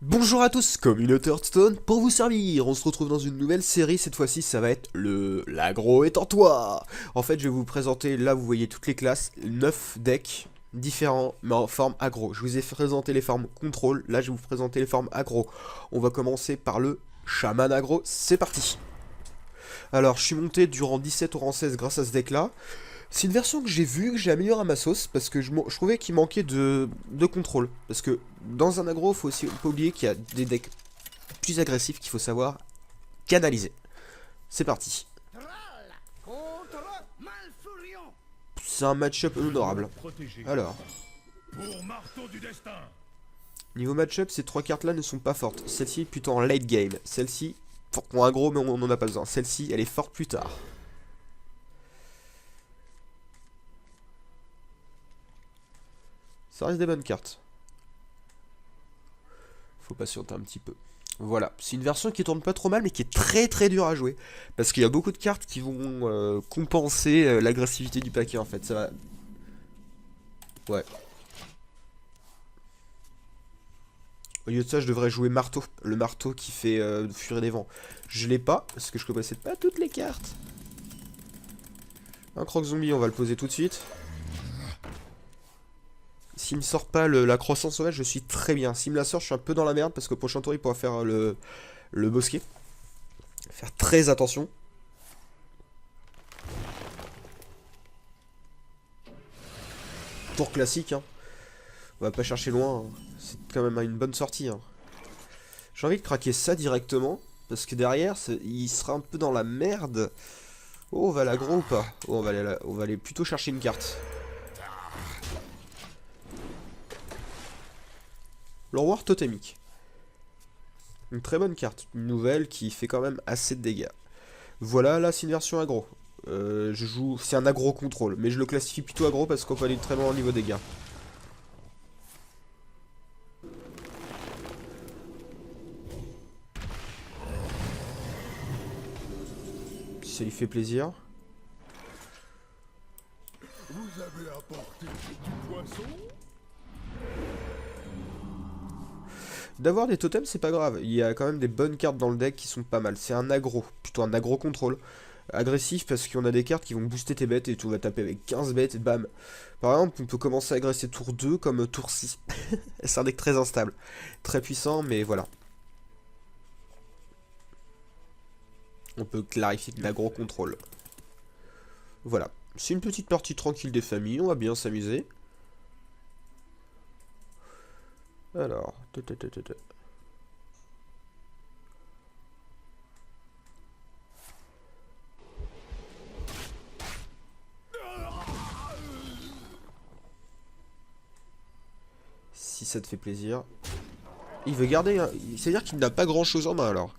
Bonjour à tous, communauté Hearthstone, pour vous servir, on se retrouve dans une nouvelle série, cette fois-ci ça va être l'agro est en toi. En fait je vais vous présenter, là vous voyez toutes les classes, 9 decks différents mais en forme agro. Je vous ai présenté les formes contrôle, là je vais vous présenter les formes agro. On va commencer par le chaman agro, c'est parti. Alors je suis monté durant 17 au rang 16 grâce à ce deck là. C'est une version que j'ai vue, que j'ai améliorée à ma sauce, parce que je trouvais qu'il manquait de contrôle. Parce que dans un aggro, il faut aussi pas oublier qu'il y a des decks plus agressifs qu'il faut savoir canaliser. C'est parti. C'est un match-up honorable. Alors, niveau match-up, ces trois cartes-là ne sont pas fortes. Celle-ci est plutôt en late game. Celle-ci, pour aggro, mais on n'en a pas besoin. Celle-ci, elle est forte plus tard. Ça reste des bonnes cartes. Faut patienter un petit peu. Voilà, c'est une version qui tourne pas trop mal mais qui est très dure à jouer. Parce qu'il y a beaucoup de cartes qui vont compenser l'agressivité du paquet en fait. Ça va... Ouais. Au lieu de ça, je devrais jouer marteau. Le marteau qui fait fuir des vents. Je l'ai pas, parce que je connaissais pas toutes les cartes. Un croc zombie, on va le poser tout de suite. S'il me sort pas la croissance sauvage, je suis très bien. S'il me la sort, je suis un peu dans la merde parce qu'au prochain tour, il pourra faire le bosquet. Faire très attention. Tour classique, hein. On va pas chercher loin. Hein. C'est quand même une bonne sortie. Hein. J'ai envie de craquer ça directement. Parce que derrière, il sera un peu dans la merde. Oh, on va l'aggro ou pas? Oh, on va aller plutôt chercher une carte. Le roi totémique. Une très bonne carte. Une nouvelle qui fait quand même assez de dégâts. Voilà, là c'est une version aggro. Je joue... C'est un aggro contrôle. Mais je le classifie plutôt aggro parce qu'on peut aller très loin au niveau dégâts. Si ça lui fait plaisir. Vous avez apporté du poisson? D'avoir des totems, c'est pas grave. Il y a quand même des bonnes cartes dans le deck qui sont pas mal. C'est un aggro, plutôt un aggro contrôle. Agressif parce qu'on a des cartes qui vont booster tes bêtes et tu vas taper avec 15 bêtes et bam. Par exemple, on peut commencer à agresser tour 2 comme tour 6. C'est un deck très instable. Très puissant, mais voilà. On peut clarifier de l'aggro contrôle. Voilà. C'est une petite partie tranquille des familles, on va bien s'amuser. Alors, si ça te fait plaisir. Il veut garder, hein. C'est-à-dire qu'il n'a pas grand-chose en main alors.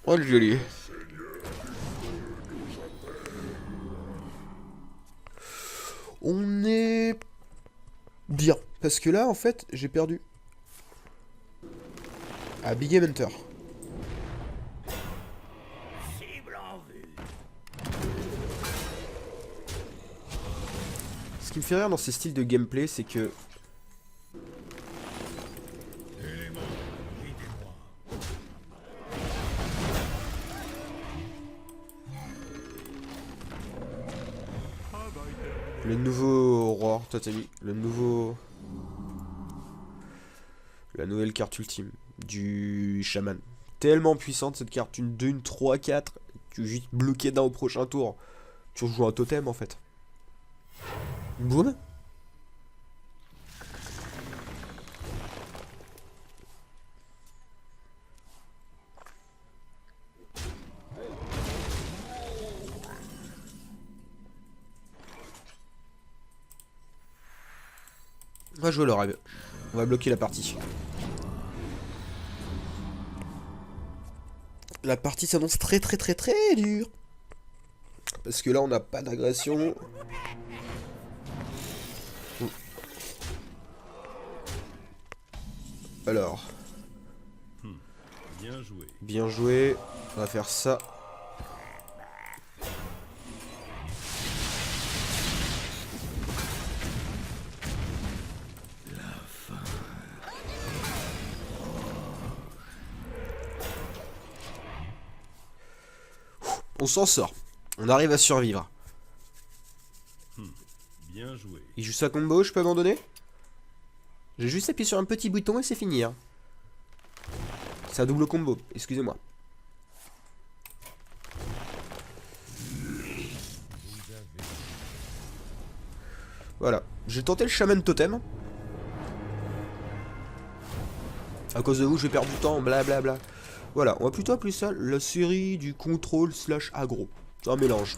Oh le joli. On est bien. Parce que là, en fait, j'ai perdu. À Big Game Hunter. Ce qui me fait rire dans ces styles de gameplay, c'est que... Le nouveau roi Tatami, la nouvelle carte ultime du chaman. Tellement puissante cette carte, une 2, une 3, 4. Tu juste bloqué d'un au prochain tour. Tu rejoues un totem en fait. Boum. On va jouer le rêve. On va bloquer la partie. La partie s'annonce très dure. Parce que là on n'a pas d'agression. Alors. Bien joué. Bien joué. On va faire ça. On s'en sort. On arrive à survivre. Bien joué. Il joue sa combo, je peux abandonner? J'ai juste appuyé sur un petit bouton et c'est fini. Hein. C'est un double combo, excusez-moi. Voilà, j'ai tenté le shaman totem. À cause de vous, je vais perdre du temps, blablabla. Voilà, on va plutôt appeler ça la série du contrôle slash aggro. C'est un mélange.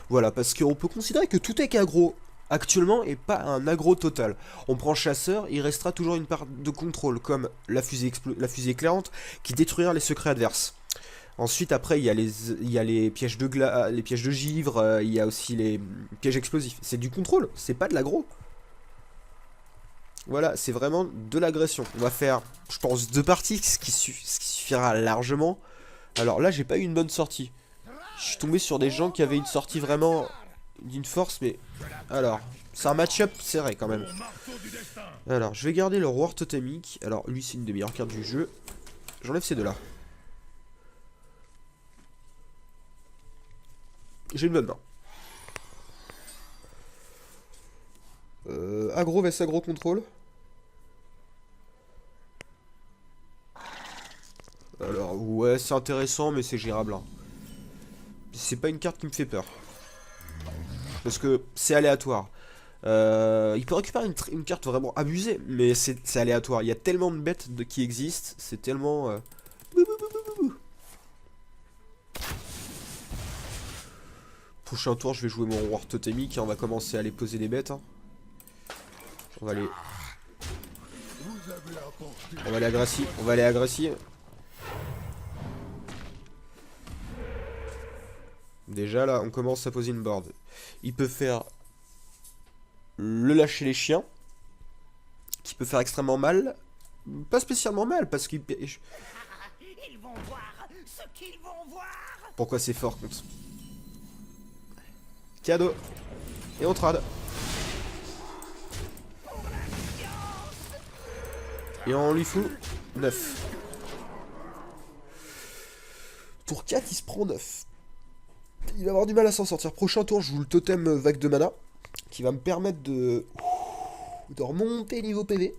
Voilà, parce qu'on peut considérer que tout est qu'aggro actuellement et pas un aggro total. On prend chasseur, il restera toujours une part de contrôle, comme la fusée éclairante qui détruira les secrets adverses. Ensuite, après, il y a les pièges de les pièges de givre, il y a aussi les pièges explosifs. C'est du contrôle, c'est pas de l'aggro. Voilà, c'est vraiment de l'agression. On va faire, je pense, 2 parties, ce qui suffira largement. Alors là, j'ai pas eu une bonne sortie. Je suis tombé sur des gens qui avaient une sortie vraiment d'une force, mais... Alors, c'est un match-up serré quand même. Alors, je vais garder le roi totémique. Alors, lui, c'est une des meilleures cartes du jeu. J'enlève ces deux-là. J'ai une bonne main. Aggro vs aggro contrôle. Alors, ouais, c'est intéressant, mais c'est gérable. Hein. C'est pas une carte qui me fait peur. Parce que c'est aléatoire. Il peut récupérer une carte vraiment abusée, mais c'est aléatoire. Il y a tellement de bêtes qui existent, c'est tellement... Prochain tour, je vais jouer mon roi totémique et on va commencer à aller poser des bêtes. Hein. On va aller... On va aller agressif. On va aller agressif. Déjà là, on commence à poser une board. Il peut faire le lâcher les chiens, qui peut faire extrêmement mal. Pas spécialement mal, parce qu'il... Ils vont voir ce qu'ils vont voir. Pourquoi c'est fort contre... Cadeau. Et on trade. Et on lui fout 9. Tour 4, il se prend 9. Il va avoir du mal à s'en sortir. Prochain tour, je joue le totem vague de mana, qui va me permettre de remonter niveau PV.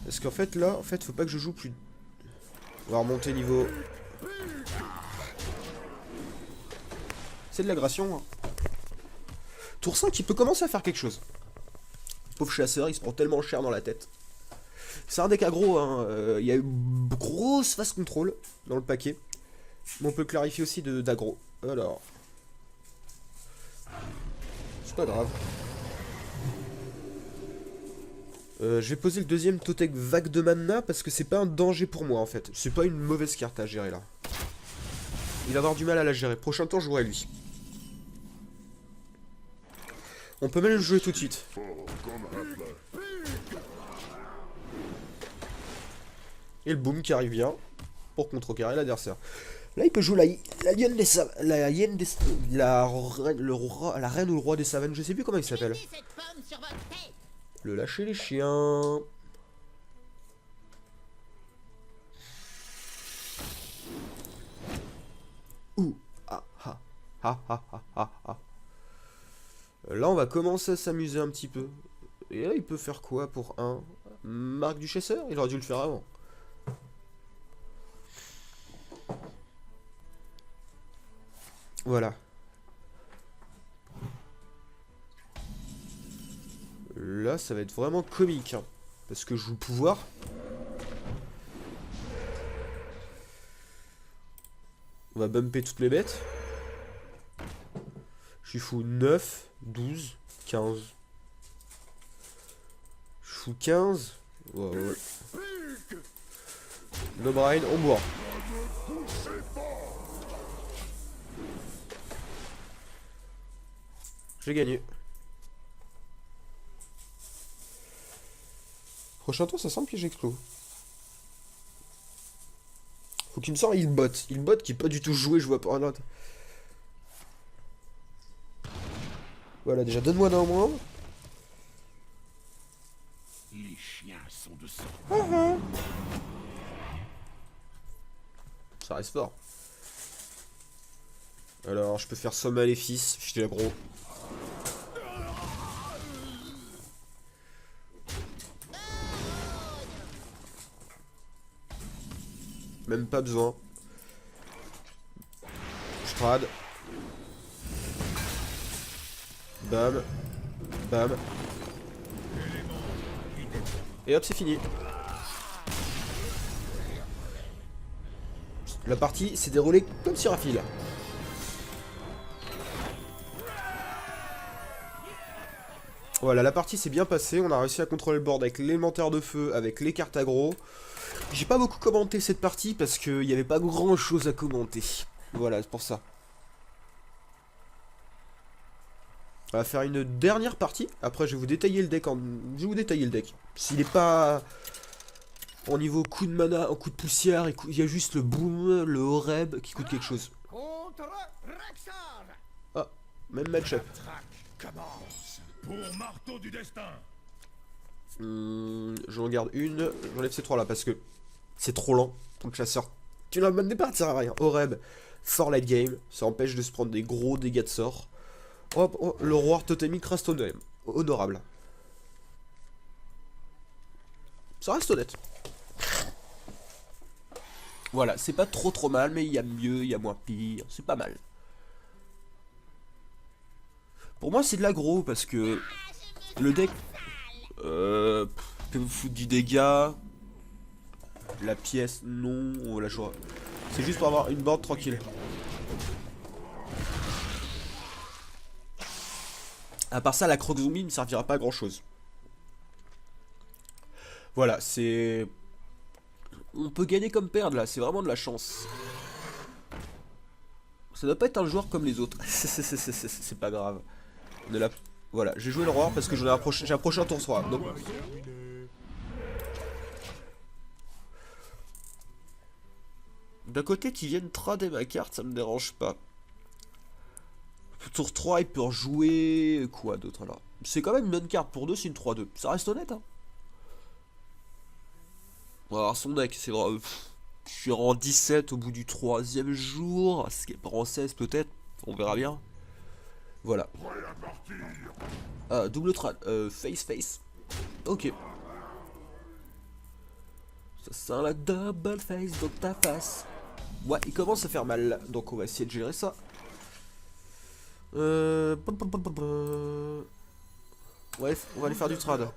Parce qu'en fait, là, faut pas que je joue plus. On va remonter niveau... C'est de l'agression. Hein. Tour 5, il peut commencer à faire quelque chose. Pauvre chasseur, il se prend tellement cher dans la tête. C'est un deck aggro, hein. Il y a eu grosse phase contrôle dans le paquet. Mais on peut clarifier aussi d'aggro. Alors... C'est pas grave. Je vais poser le deuxième totem vague de mana parce que c'est pas un danger pour moi en fait. C'est pas une mauvaise carte à gérer là. Il va avoir du mal à la gérer. Prochain tour, je jouerai lui. On peut même le jouer tout de suite. Et le boom qui arrive bien pour contrecarrer l'adversaire. Là, il peut jouer la hyène des savanes. La hyène des... La reine ou le roi des savanes. Je sais plus comment il s'appelle. Le lâcher les chiens. Ouh. Ah ah ah ah ah ah ah. Là on va commencer à s'amuser un petit peu. Et là il peut faire quoi pour un marque du chasseur? Il aurait dû le faire avant. Voilà. Là, ça va être vraiment comique. Hein, parce que je joue le pouvoir. On va bumper toutes les bêtes. Je suis fou 9, 12, 15. Je fous 15. Ouais, ouais. No brain, on boit. J'ai gagné. Prochain tour, ça sent le piège explos. Faut qu'il me sorte il bot. Il bot qui est pas du tout joué, je vois pas un autre. Voilà, déjà donne-moi d'un moins. Les chiens sont de sang. Ça reste fort. Alors, je peux faire somme maléfice, je suis aggro. Même pas besoin. Strad. Bam. Bam. Et hop, c'est fini. La partie s'est déroulée comme sur un fil. Voilà, la partie s'est bien passée. On a réussi à contrôler le board avec l'élémentaire de feu, avec les cartes aggro. J'ai pas beaucoup commenté cette partie parce qu'il n'y avait pas grand chose à commenter. Voilà, c'est pour ça. On va faire une dernière partie. Après, je vais vous détailler le deck. Je vais vous détailler le deck. S'il est pas en niveau coup de mana, en coup de poussière, il y a juste le boom, le horeb qui coûte quelque chose. Contre Rexar. Ah, même match-up. Commence. Pour marteau du destin. J'en garde une. J'enlève ces trois là parce que c'est trop lent. Donc chasseur, tu l'as bonne départ, ça sert à rien. Horeb, fort late game. Ça empêche de se prendre des gros dégâts de sort. Hop, oh, le roi totémique reste honorable. Ça reste honnête. Voilà, c'est pas trop mal, mais il y a mieux, il y a moins pire, c'est pas mal. Pour moi, c'est de l'aggro parce que le deck peut vous foutre du dégât. La pièce, non, on la jouera. C'est juste pour avoir une board tranquille. À part ça, la croque zombie ne servira pas à grand chose. Voilà, c'est... On peut gagner comme perdre là, c'est vraiment de la chance. Ça doit pas être un joueur comme les autres. C'est pas grave. On est là... Voilà, j'ai joué le roi parce que j'ai approché un tour 3. Donc... D'un côté qu'ils viennent trader ma carte, ça me dérange pas. Tour 3, il peut rejouer... Quoi d'autre alors? C'est quand même une bonne carte pour 2, c'est une 3-2. Ça reste honnête, hein. On va voir son deck, c'est vrai. Je suis en 17 au bout du 3e jour. Ce qui est pas en 16 peut-être. On verra bien. Voilà. Ah, double trad. Face. Ok. Ça sent la double face dans ta face. Ouais, il commence à faire mal. Donc on va essayer de gérer ça. Ouais, on va aller faire du trad.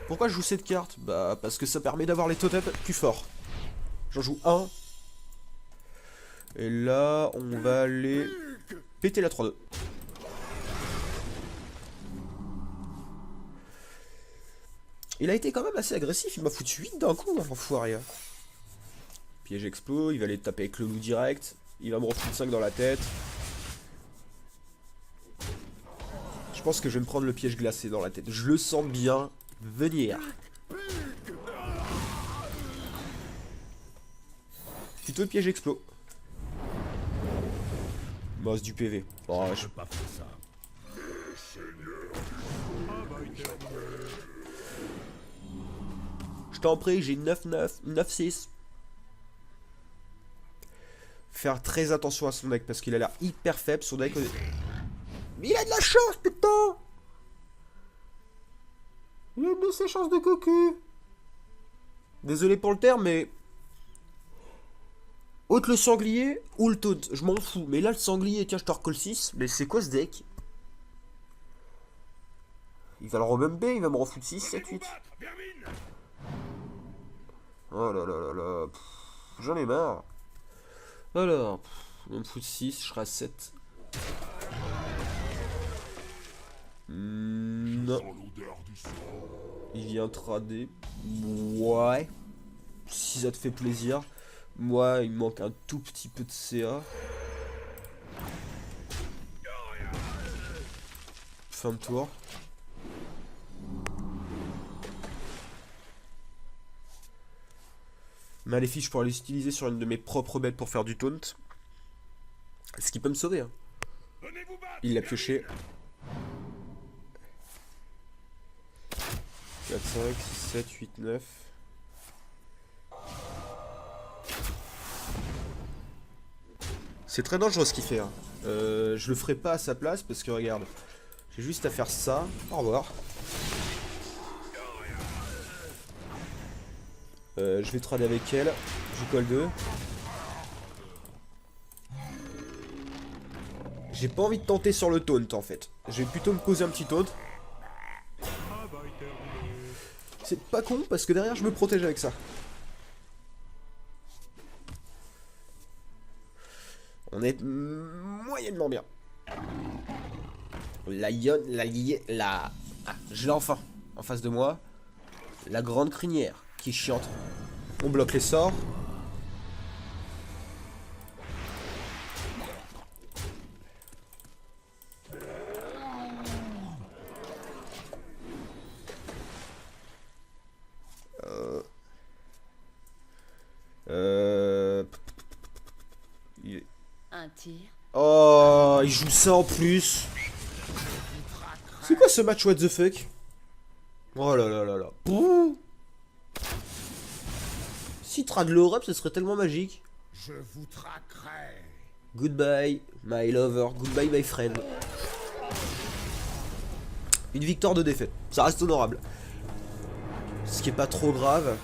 Pourquoi je joue cette carte? Bah parce que ça permet d'avoir les totems plus forts. J'en joue un. Et là, on va aller péter la 3-2. Il a été quand même assez agressif, il m'a foutu 8 d'un coup, l'enfoiré. Piège explo, il va aller taper avec le loup direct. Il va me refoutre 5 dans la tête. Je pense que je vais me prendre le piège glacé dans la tête. Je le sens bien venir. Plutôt le piège explo. Boss du PV. Oh, je... pas faire ça. Je t'en prie, j'ai 9-9, 9-6. Faire très attention à son deck parce qu'il a l'air hyper faible son deck. Mais il a de la chance, putain! Il a de ses chances de cocu. Désolé pour le terme, mais... Haute le sanglier ou le taunt, je m'en fous. Mais là, le sanglier, tiens, je te recolle 6. Mais c'est quoi ce deck? Il va le remember, il va me refoutre 6, 7, 8. Oh là là là là. J'en ai marre. Alors, on me fout 6, je serai à 7. Non. Il vient trader. Ouais. Si ça te fait plaisir. Moi, il me manque un tout petit peu de CA. Fin de tour. Maléfique, je pourrais l'utiliser sur une de mes propres bêtes pour faire du taunt. Ce qui peut me sauver. Hein. Il l'a pioché. 4, 5, 6, 7, 8, 9. C'est très dangereux ce qu'il fait. Hein. Je le ferai pas à sa place parce que regarde, j'ai juste à faire ça. Au revoir. Je vais trade avec elle. Je colle 2. J'ai pas envie de tenter sur le taunt en fait. Je vais plutôt me poser un petit taunt. C'est pas con parce que derrière je me protège avec ça. On est moyennement bien. La... Ah, je l'ai enfin en face de moi. La grande crinière qui est chiante. On bloque les sorts. Un tir. Oh, il joue ça en plus. C'est quoi ce match what the fuck? Oh là là là là. Pouh. Si trad l'Europe, ce serait tellement magique. Je vous traquerai. Goodbye, my lover. Goodbye, my friend. Une victoire de défaite. Ça reste honorable. Ce qui est pas trop grave.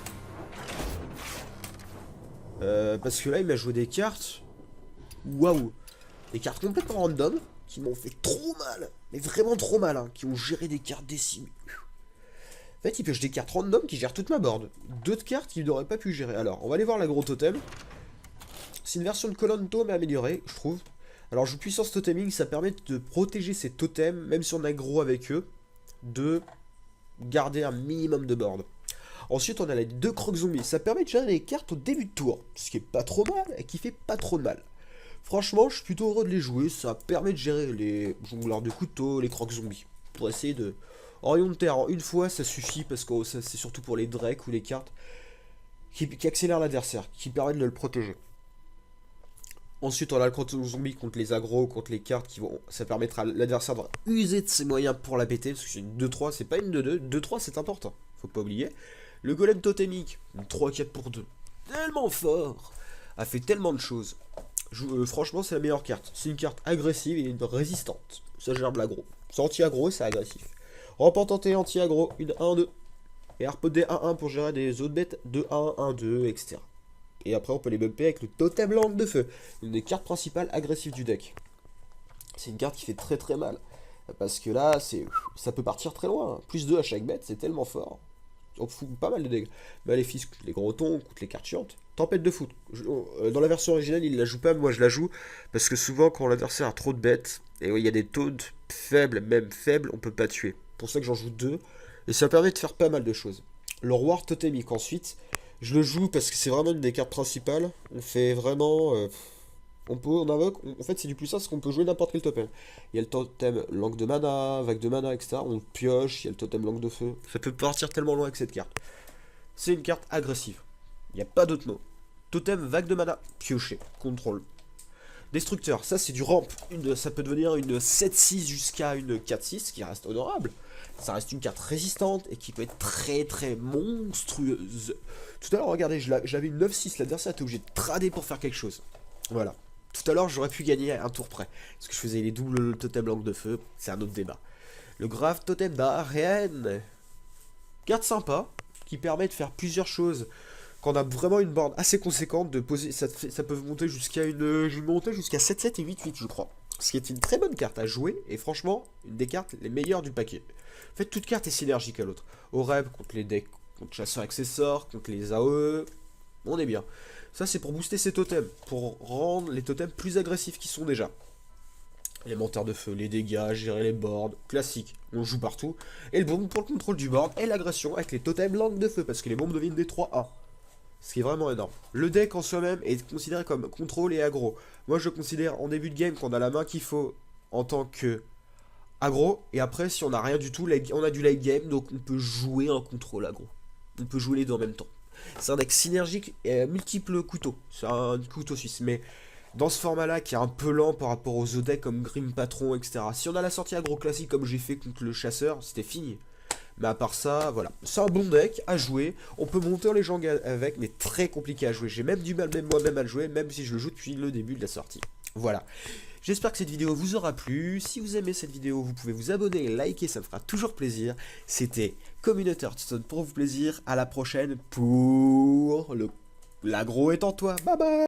Parce que là, il m'a joué des cartes. Waouh. Des cartes complètement random. Qui m'ont fait trop mal. Mais vraiment trop mal. Hein, qui ont géré des cartes décimées. En fait, il pioche des cartes random qui gèrent toute ma board. D'autres cartes qu'il n'aurait pas pu gérer. Alors, on va aller voir l'agro totem. C'est une version de Colonto mais améliorée, je trouve. Alors, joue puissance toteming, ça permet de protéger ses totems, même si on aggro avec eux, de garder un minimum de board. Ensuite, on a les 2 crocs zombies. Ça permet de gérer les cartes au début de tour, ce qui est pas trop mal et qui fait pas trop de mal. Franchement, je suis plutôt heureux de les jouer. Ça permet de gérer les jongleurs de couteaux, les crocs zombies. Pour essayer de... En rayon de terre, en une fois, ça suffit parce que c'est surtout pour les drakes ou les cartes qui accélèrent l'adversaire, qui permettent de le protéger. Ensuite, on a le croc zombie contre les agros, contre les cartes qui vont... Ça permettra à l'adversaire de user de ses moyens pour la péter, parce que c'est une 2-3, c'est pas une 2-2. 2-3, c'est important, faut pas oublier. Le golem totémique, une 3-4 pour 2. Tellement fort, a fait tellement de choses. Franchement, c'est la meilleure carte. C'est une carte agressive et une résistante. Ça gère de l'aggro. C'est anti-aggro et c'est agressif. Repentanté anti-aggro, une 1-2. Et harpodé 1-1 pour gérer des autres bêtes de 1, 1-2, etc. Et après, on peut les bumper avec le totem langue de feu. Une des cartes principales agressives du deck. C'est une carte qui fait très très mal. Parce que là, ça peut partir très loin. Plus 2 à chaque bête, c'est tellement fort. On fout pas mal de dégâts. Maléfice contre les gros tons, contre les cartes chiantes. Tempête de foot. Dans la version originale, il la joue pas, moi je la joue. Parce que souvent, quand l'adversaire a trop de bêtes, et il y a des taunts faibles, même faibles, on peut pas tuer. C'est pour ça que j'en joue 2. Et ça permet de faire pas mal de choses. Le roi totémique ensuite. Je le joue parce que c'est vraiment une des cartes principales. On fait vraiment... on invoque... En fait, c'est du plus ça, parce qu'on peut jouer n'importe quel totem. Il y a le totem langue de mana, vague de mana, etc. On pioche, il y a le totem langue de feu. Ça peut partir tellement loin avec cette carte. C'est une carte agressive. Il n'y a pas d'autre mot. Totem, vague de mana, piocher, contrôle. Destructeur, ça c'est du ramp. Ça peut devenir une 7-6 jusqu'à une 4-6, qui reste honorable. Ça reste une carte résistante et qui peut être très très monstrueuse. Tout à l'heure, regardez, j'avais une 9-6, l'adversaire était obligé de trader pour faire quelque chose. Voilà. Tout à l'heure, j'aurais pu gagner un tour près. Parce que je faisais les doubles totem langue de feu, c'est un autre débat. Le grave totem d'Ariane. Carte sympa, qui permet de faire plusieurs choses. Quand on a vraiment une board assez conséquente, de poser, ça peut monter jusqu'à une... Je vais monter jusqu'à 7-7 et 8-8, je crois. Ce qui est une très bonne carte à jouer, et franchement, une des cartes les meilleures du paquet. En fait, toute carte est synergique à l'autre. Oreb contre les decks, contre chasseurs accessoires, contre les AOE, on est bien. Ça, c'est pour booster ses totems, pour rendre les totems plus agressifs qu'ils sont déjà. Les menteurs de feu, les dégâts, gérer les boards, classique, on joue partout. Et le bon pour le contrôle du board et l'agression avec les totems langue de feu, parce que les bombes deviennent des 3A. Ce qui est vraiment énorme. Le deck en soi-même est considéré comme contrôle et aggro. Moi, je considère en début de game qu'on a la main qu'il faut en tant que aggro. Et après, si on n'a rien du tout, on a du late game, donc on peut jouer un contrôle aggro. On peut jouer les deux en même temps. C'est un deck synergique et à multiples couteaux. C'est un couteau suisse. Mais dans ce format-là, qui est un peu lent par rapport aux autres decks comme Grim Patron, etc. Si on a la sortie aggro classique comme j'ai fait contre le chasseur, c'était fini. Mais à part ça, voilà. C'est un bon deck à jouer. On peut monter en légende avec, mais très compliqué à jouer. J'ai même du mal même moi-même à le jouer, même si je le joue depuis le début de la sortie. Voilà. J'espère que cette vidéo vous aura plu. Si vous aimez cette vidéo, vous pouvez vous abonner et liker, ça me fera toujours plaisir. C'était Communauté Hearthstone pour vous plaisir. À la prochaine pour l'agro est en toi. Bye bye.